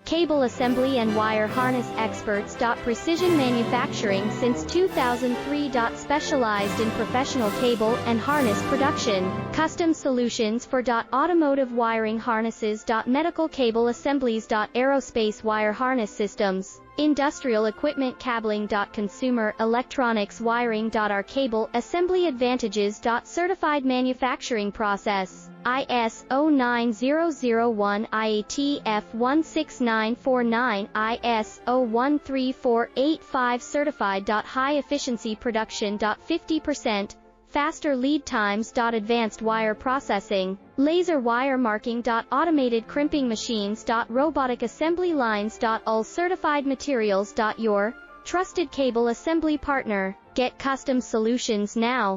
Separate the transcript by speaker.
Speaker 1: Cable assembly and wire harness experts. Precision manufacturing since 2003. Specialized in professional cable and harness production. Custom solutions for automotive wiring harnesses. Medical cable assemblies. Aerospace wire harness systems. Industrial equipment cabling. Consumer electronics wiring. Our cable assembly advantages. Certified manufacturing process. ISO 9001, IATF 16949, ISO 13485 certified. High efficiency production. 50% faster lead times. Advanced wire processing, laser wire marking. Automated crimping machines. Robotic assembly lines. All certified materials. Your trusted cable assembly partner. Get custom solutions now.